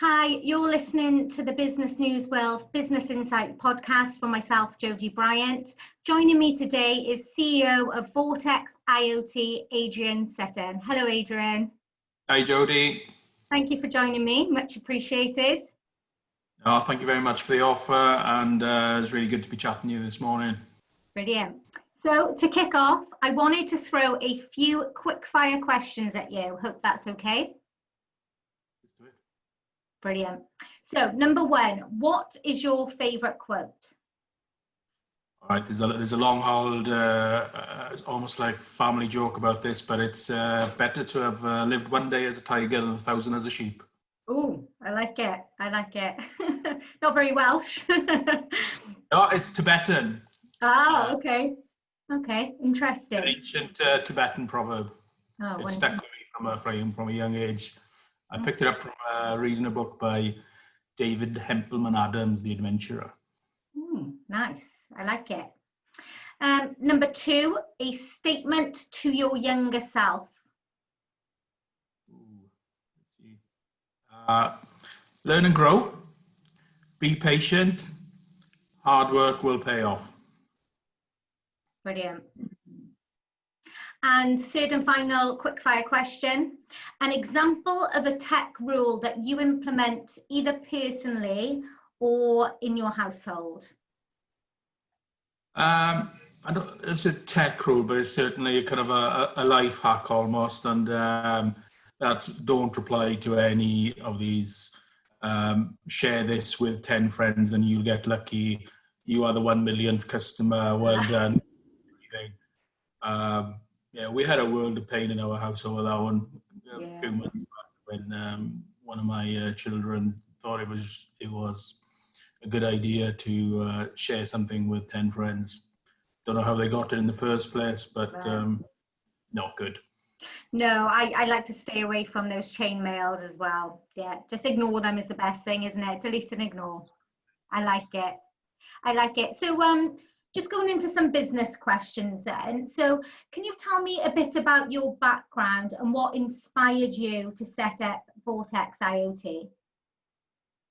Hi, you're listening to the Business News World's Business Insight podcast from myself, Jodie Bryant. Joining me today is CEO of Vortex IoT, Adrian Sutton. Hello, Adrian. Hi, Jodie. Thank you for joining me. Much appreciated. Oh, thank you very much for the offer, and it's really good to be chatting to you this morning. Brilliant. So to kick off, I wanted to throw a few quick fire questions at you. Hope that's okay. Let's do it. Brilliant. So number one, what is your favorite quote? All right, there's a long-hauled, it's almost like family joke about this, but it's better to have lived one day as a tiger than 1,000 as a sheep. Oh, I like it. I like it. Not very Welsh. No, it's Tibetan. Oh, okay. Okay, interesting. An ancient Tibetan proverb. Oh, It stuck with me from a young age. I picked it up from reading a book by David Hempelman Adams, The Adventurer. Nice. I like it. Number two, a statement to your younger self. Let's see. Learn and grow. Be patient. Hard work will pay off. Brilliant. And third and final quick-fire question. An example of a tech rule that you implement either personally or in your household. It's a tech rule, but it's certainly kind of a life hack almost. And that's don't reply to any of these. Share this with 10 friends and you'll get lucky. You are the 1 millionth customer. Well done. Yeah, we had a world of pain in our house over that one a few months back when one of my children thought it was a good idea to share something with 10 friends. Don't know how they got it in the first place, but not good. No, I like to stay away from those chain mails as well. Yeah, just ignore them is the best thing, isn't it? Delete and ignore. I like it. I like it. So just going into some business questions then. So can you tell me a bit about your background and what inspired you to set up Vortex IoT?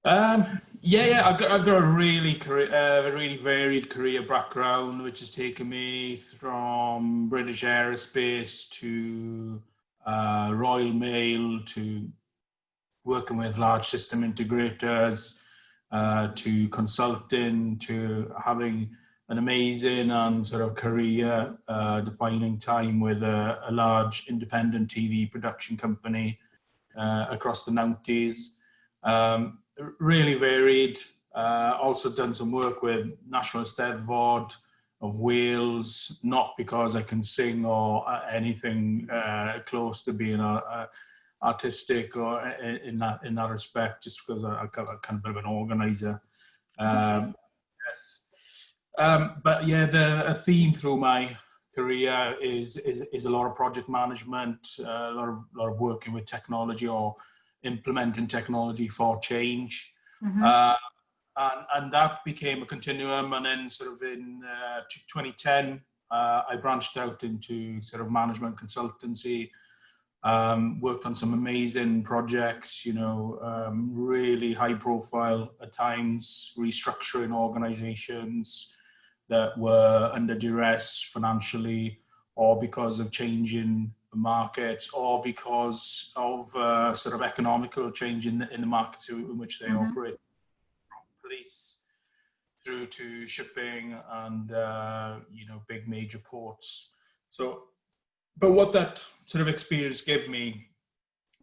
I've got a really varied career background, which has taken me from British Aerospace to Royal Mail to working with large system integrators to consulting to having an amazing and sort of career defining time with a large independent TV production company across the 90s. Really varied. Also done some work with National Eisteddfod of Wales, not because I can sing or anything close to being artistic or in that respect, just because I'm kind of a bit of an organizer. Yes. But yeah, a theme through my career is a lot of project management, a lot of working with technology or implementing technology for change. And that became a continuum. And then sort of in 2010, I branched out into sort of management consultancy, worked on some amazing projects, really high profile at times, restructuring organizations that were under duress financially or because of changing the market or because of sort of economical change in the market in which they operate. Police through to shipping and big major ports. But what that sort of experience gave me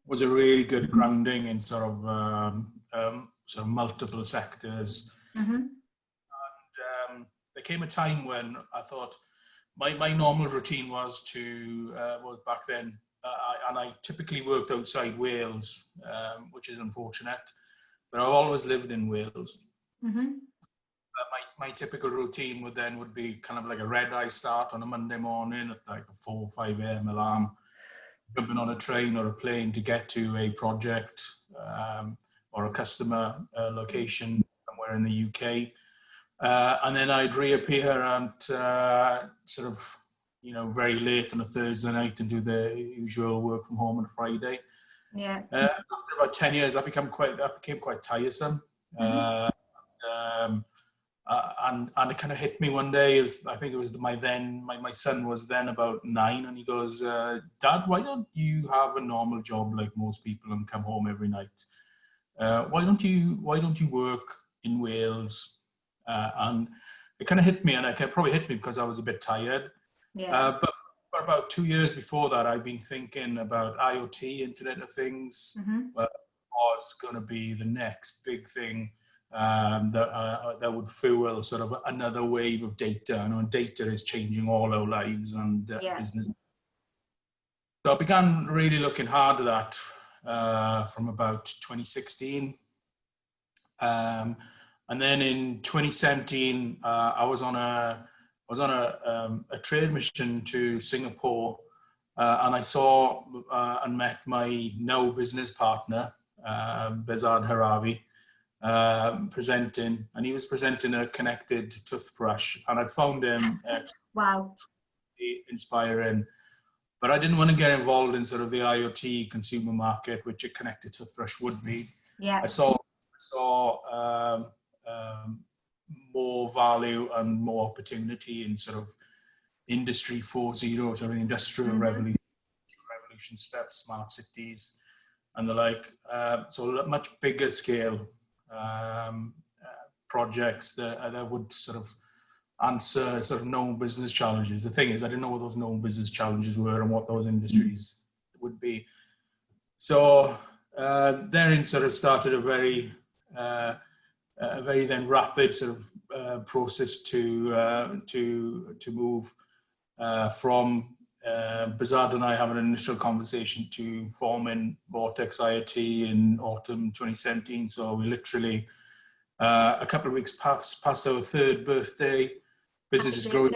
was a really good grounding in sort of multiple sectors. And there came a time when I thought my normal routine was back then, and I typically worked outside Wales, which is unfortunate, but I've always lived in Wales. My typical routine would be kind of like a red eye start on a Monday morning at like a 4 or 5 a.m. alarm, jumping on a train or a plane to get to a project or a customer location somewhere in the UK. And then I'd reappear at very late on a Thursday night and do the usual work from home on a Friday. Yeah. After about 10 years, that became quite tiresome. Mm-hmm. And it kind of hit me one day. I think it was my son was then about 9, and he goes, "Dad, why don't you have a normal job like most people and come home every night? Why don't you work in Wales?" And it kind of hit me, and it probably hit me because I was a bit tired. Yeah. But for about 2 years before that, I've been thinking about IoT, Internet of Things, Mm-hmm. was going to be the next big thing that would fuel sort of another wave of data. And data is changing all our lives and Yeah. business. So I began really looking hard at that from about 2016. And then in 2017, I was on a trade mission to Singapore, and I saw and met my now business partner, Bezad Haravi, presenting, and he was presenting a connected toothbrush, and I found him Wow. inspiring. But I didn't want to get involved in sort of the IoT consumer market, which a connected toothbrush would be. Yeah. I saw more value and more opportunity in sort of industry 4.0, sort of industrial revolution stuff, smart cities and the like. So much bigger scale projects that would sort of answer sort of known business challenges. The thing is, I didn't know what those known business challenges were and what those industries would be. So therein sort of started a very then rapid sort of process to move from Bazad and I having an initial conversation to forming Vortex IoT in autumn 2017. So we literally a couple of weeks past our 3rd birthday. Business is growing.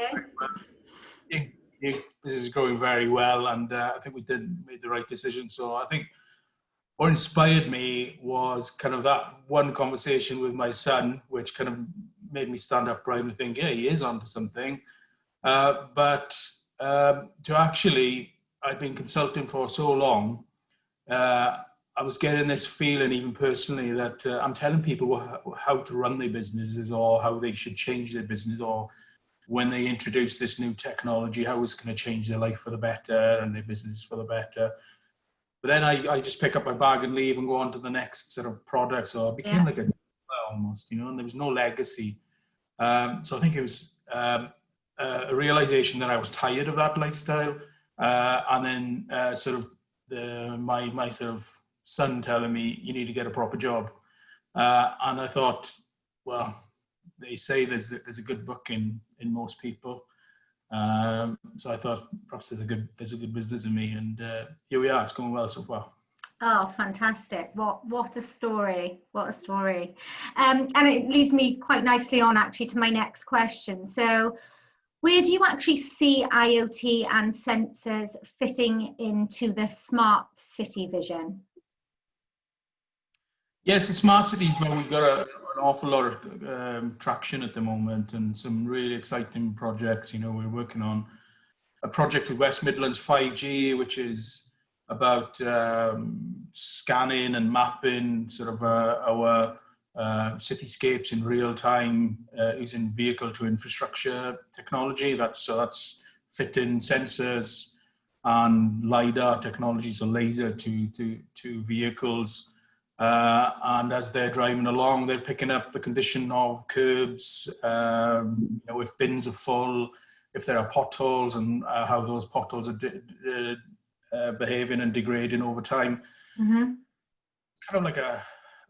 Business is growing very well, and I think we made the right decision. So I think what inspired me was kind of that one conversation with my son, which kind of made me stand upright and think, yeah, he is onto something. But to actually, I've been consulting for so long, I was getting this feeling, even personally, that I'm telling people how to run their businesses or how they should change their business, or when they introduce this new technology, how it's going to change their life for the better and their business for the better. But then I just pick up my bag and leave and go on to the next sort of product. So it became like a almost, and there was no legacy. So I think it was a realization that I was tired of that lifestyle, and then sort of my sort of son telling me, you need to get a proper job, and I thought, well, they say there's a good book in most people, so I thought perhaps there's a good business in me, and here we are. It's going well so far. Oh, fantastic. What a story. What a story. And it leads me quite nicely on actually to my next question. So where do you actually see IoT and sensors fitting into the smart city vision? Yes, in smart cities, well, we've got an awful lot of traction at the moment and some really exciting projects. We're working on a project with West Midlands 5G, which is about scanning and mapping sort of our cityscapes in real time using vehicle to infrastructure technology. That's fitting sensors and LiDAR technology, so laser to vehicles. And as they're driving along, they're picking up the condition of curbs, if bins are full, if there are potholes, and how those potholes are behaving and degrading over time. Mm-hmm. Kind of like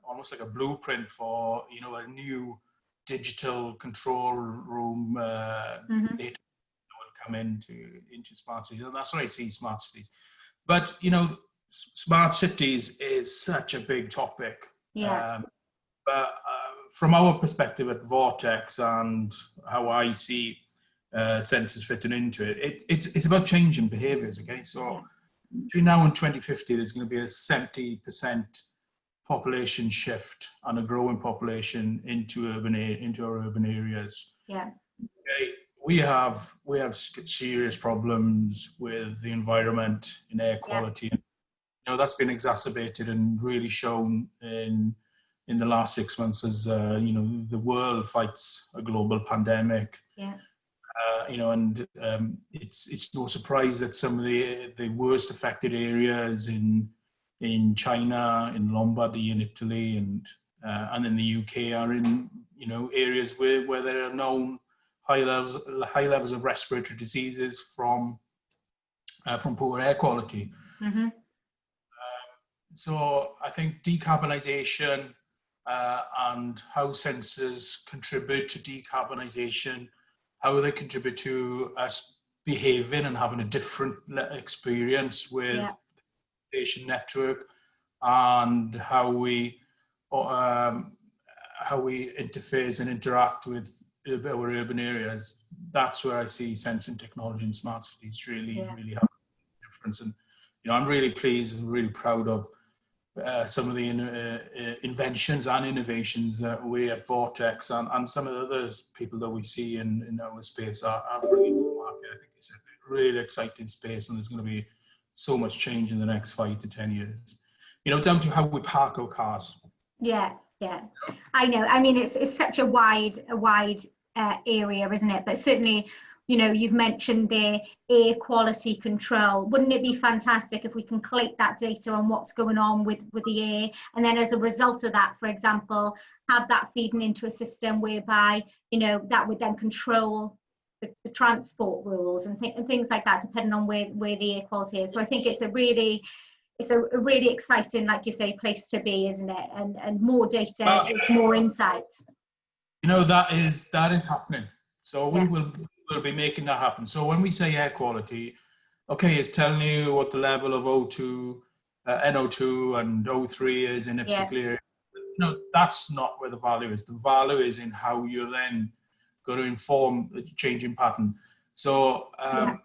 almost like a blueprint for a new digital control room data will come into smart cities, and that's what I see smart cities. But smart cities is such a big topic. Yeah. But from our perspective at Vortex and how I see sensors fitting into it, it's about changing behaviours. Okay, so between now and 2050, there's going to be a 70% population shift and a growing population into our urban areas. Yeah. Okay, we have serious problems with the environment in air quality. that's been exacerbated and really shown in the last 6 months as the world fights a global pandemic. Yeah. And it's no surprise that some of the worst affected areas in China, in Lombardy, in Italy, and in the UK are in areas where there are known high levels of respiratory diseases from poor air quality. Mm-hmm. So I think decarbonisation and how sensors contribute to decarbonisation, how they contribute to us behaving and having a different experience with the station network, and how we interface and interact with our urban areas. That's where I see sensing technology in smart cities really have a difference. And I'm really pleased and really proud of some of the inventions and innovations that we at Vortex and some of the other people that we see in our space are bringing to the market. I think it's a really exciting space, and there's going to be so much change in the next 5 to 10 years. Down to how we park our cars. Yeah, I know. I mean, it's such a wide area, isn't it? But certainly, you've mentioned the air quality control. Wouldn't it be fantastic if we can collect that data on what's going on with the air, and then as a result of that, for example, have that feeding into a system whereby that would then control the transport rules and things like that, depending on where the air quality is. So I think it's a really exciting, like you say, place to be, isn't it? And more data, more insights. That is happening. So we will be making that happen. So when we say air quality, it's telling you what the level of O2, NO2 and O3 is in a particular area. That's not where the value is. The value is in how you're then going to inform the changing pattern. So, I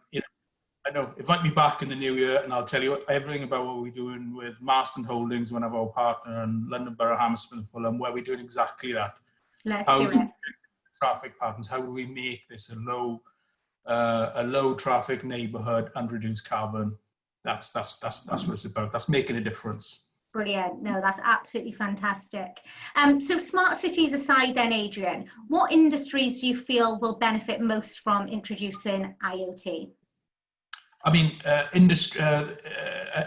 know, invite me back in the new year and I'll tell you everything about what we're doing with Marston Holdings, one of our partner, and London Borough, Hammersmith and Fulham, where we're doing exactly that. Let's do it. Traffic patterns, how do we make this a low traffic neighbourhood and reduce carbon? That's what it's about. That's making a difference. Brilliant. No, that's absolutely fantastic. So smart cities aside then, Adrian, what industries do you feel will benefit most from introducing IoT? I mean,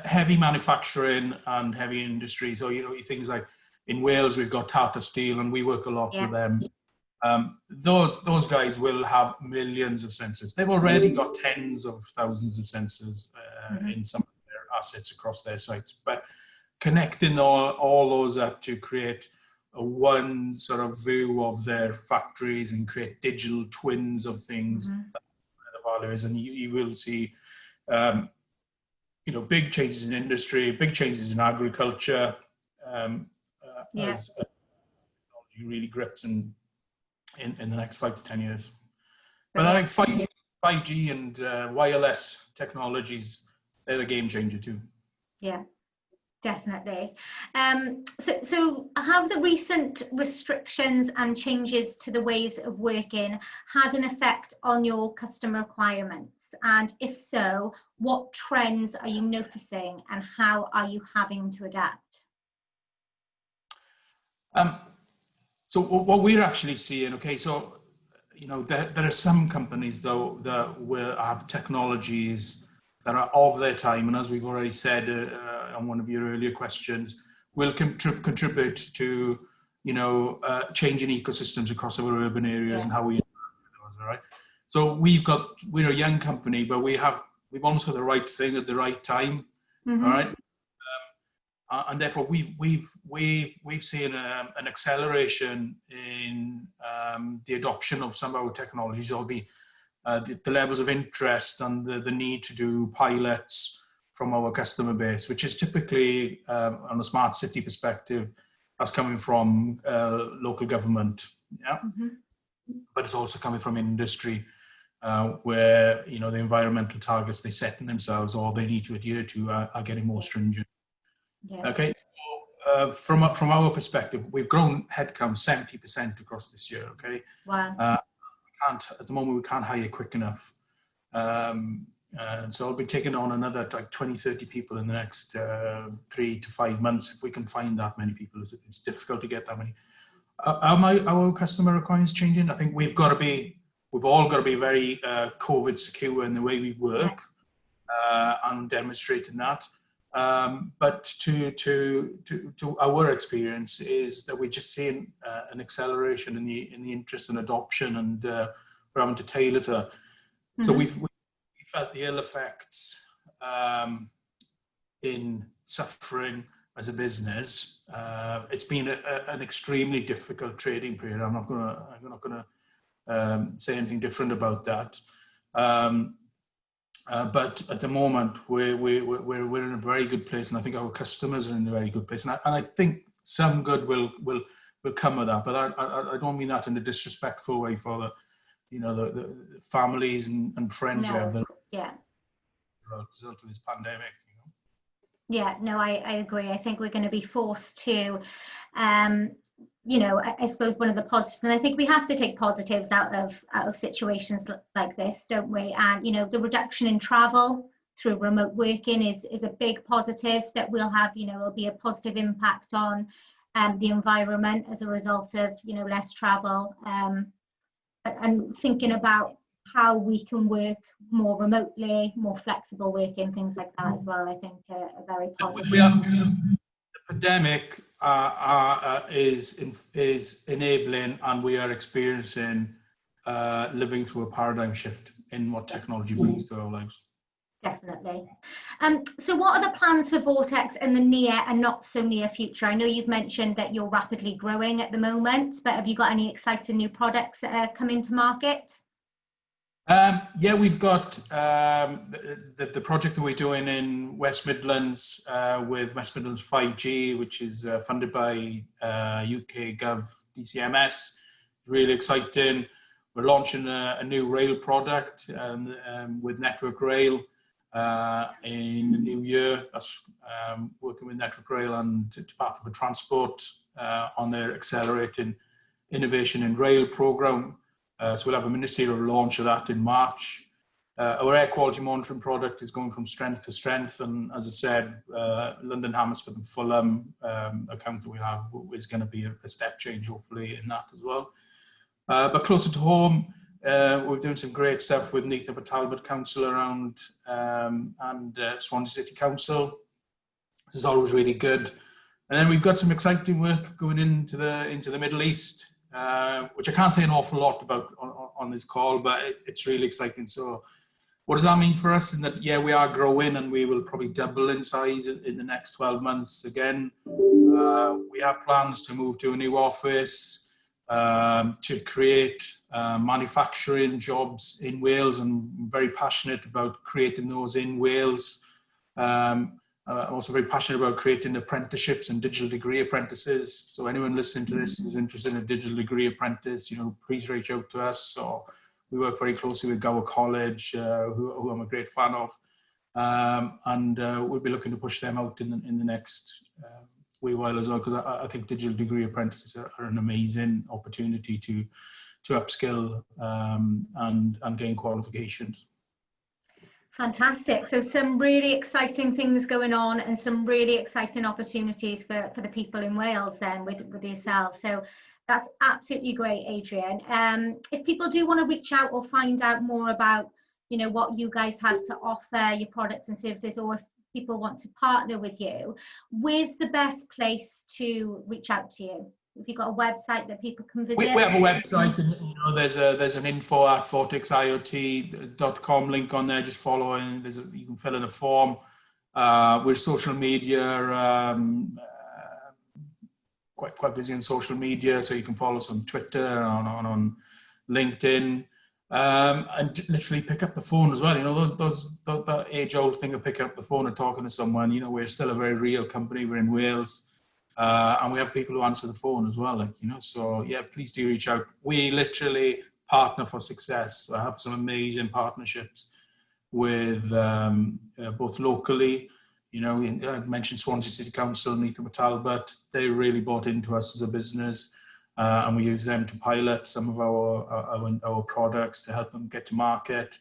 heavy manufacturing and heavy industry. So, things like in Wales, we've got Tata Steel and we work a lot with them. Those guys will have millions of sensors. They've already got tens of thousands of sensors in some of their assets across their sites. But connecting all those up to create one sort of view of their factories and create digital twins of things, that's where the value is. And you will see big changes in industry, big changes in agriculture, as technology really grips in the next 5 to 10 years. But I think 5G and wireless technologies, they're a game changer too. Yeah, definitely. So have the recent restrictions and changes to the ways of working had an effect on your customer requirements? And if so, what trends are you noticing and how are you having to adapt? So what we're actually seeing, there are some companies though that will have technologies that are of their time, and as we've already said on one of your earlier questions, will contribute to changing ecosystems across our urban areas and how we interact with those. All right. So we're a young company, but we've almost got the right thing at the right time. All right. And therefore, we've seen an acceleration in the adoption of some of our technologies. There'll be the levels of interest and the need to do pilots from our customer base, which is typically, on a smart city perspective, that's coming from local government, but it's also coming from industry, where the environmental targets they set in themselves or they need to adhere to are getting more stringent. Yeah. Okay, so from our perspective, we've grown headcount 70% across this year. Okay, wow. At the moment we can't hire quick enough. So I'll be taking on another like 20, 30 people in the next 3 to 5 months if we can find that many people. It's difficult to get that many. Are our customer requirements changing? I think we've all got to be very COVID secure in the way we work, and demonstrating that. But to our experience is that we're just seeing an acceleration in the interest and adoption, and we're having to tailor to that. So we've felt the ill effects in suffering as a business. It's been an extremely difficult trading period. I'm not gonna say anything different about that. But at the moment, we're in a very good place, and I think our customers are in a very good place, and I think some good will come of that. But I don't mean that in a disrespectful way for the families and friends we have that as a result of this pandemic. Yeah, no, I agree. I think we're going to be forced to, I suppose one of the positives, and I think we have to take positives out of situations like this, don't we? And, the reduction in travel through remote working is a big positive that we'll have, it'll be a positive impact on the environment as a result of, less travel, and thinking about how we can work more remotely, more flexible working, things like that as well. I think are very positive. The pandemic is enabling, and we are experiencing living through a paradigm shift in what technology brings to our lives. Definitely. So what are the plans for Vortex in the near and not so near future? I know you've mentioned that you're rapidly growing at the moment, but have you got any exciting new products that are coming to market? We've got the project that we're doing in West Midlands with West Midlands 5G, which is funded by UK Gov DCMS. Really exciting. We're launching a new rail product with Network Rail in the new year. That's working with Network Rail and Department for Transport on their Accelerating Innovation in Rail programme. So we'll have a ministerial launch of that in March. Our air quality monitoring product is going from strength to strength, and as I said, London, Hammersmith and Fulham account that we have is going to be a step change, hopefully, in that as well. But closer to home, we're doing some great stuff with Neath Talbot Council around and Swansea City Council. This is always really good. And then we've got some exciting work going into the Middle East, which I can't say an awful lot about on this call, but it's really exciting. So what does that mean for us? In that, we are growing, and we will probably double in size in the next 12 months again. We have plans to move to a new office, to create manufacturing jobs in Wales. I'm very passionate about creating those in Wales. I'm also very passionate about creating apprenticeships and digital degree apprentices. So anyone listening to this who's interested in a digital degree apprentice, please reach out to us. Or we work very closely with Gower College, who I'm a great fan of. And we'll be looking to push them out in the next wee while as well, because I think digital degree apprentices are an amazing opportunity to upskill and gain qualifications. Fantastic. So some really exciting things going on, and some really exciting opportunities for the people in Wales then with yourself. So that's absolutely great, Adrian. If people do want to reach out or find out more about, what you guys have to offer, your products and services, or if people want to partner with you, where's the best place to reach out to you? Have you got a website that people can visit? We have a website, and there's an info at vortexiot.com link on there. Just follow in. You can fill in a form. We're social media, quite busy on social media, so you can follow us on Twitter, on LinkedIn, and literally pick up the phone as well. That age-old thing of picking up the phone and talking to someone. We're still a very real company. We're in Wales. And we have people who answer the phone as well, so please do reach out. We literally partner for success. I have some amazing partnerships with both locally, I mentioned Swansea City Council, Neath Talbot. They really bought into us as a business, and we use them to pilot some of our products to help them get to market.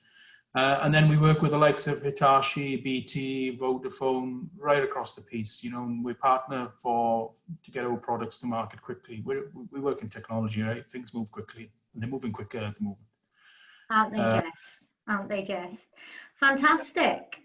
And then we work with the likes of Hitachi, BT, Vodafone, right across the piece. You know, and we partner to get our products to market quickly. We work in technology, right? Things move quickly, and they're moving quicker at the moment. Aren't they just? Aren't they just? Fantastic.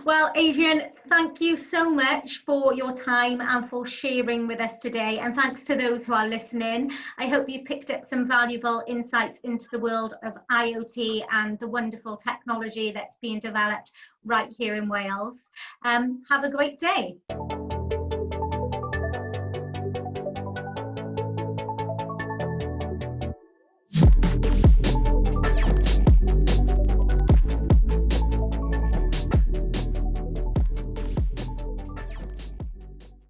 Well, Adrian, thank you so much for your time and for sharing with us today. And thanks to those who are listening. I hope you picked up some valuable insights into the world of IoT and the wonderful technology that's being developed right here in Wales. Have a great day.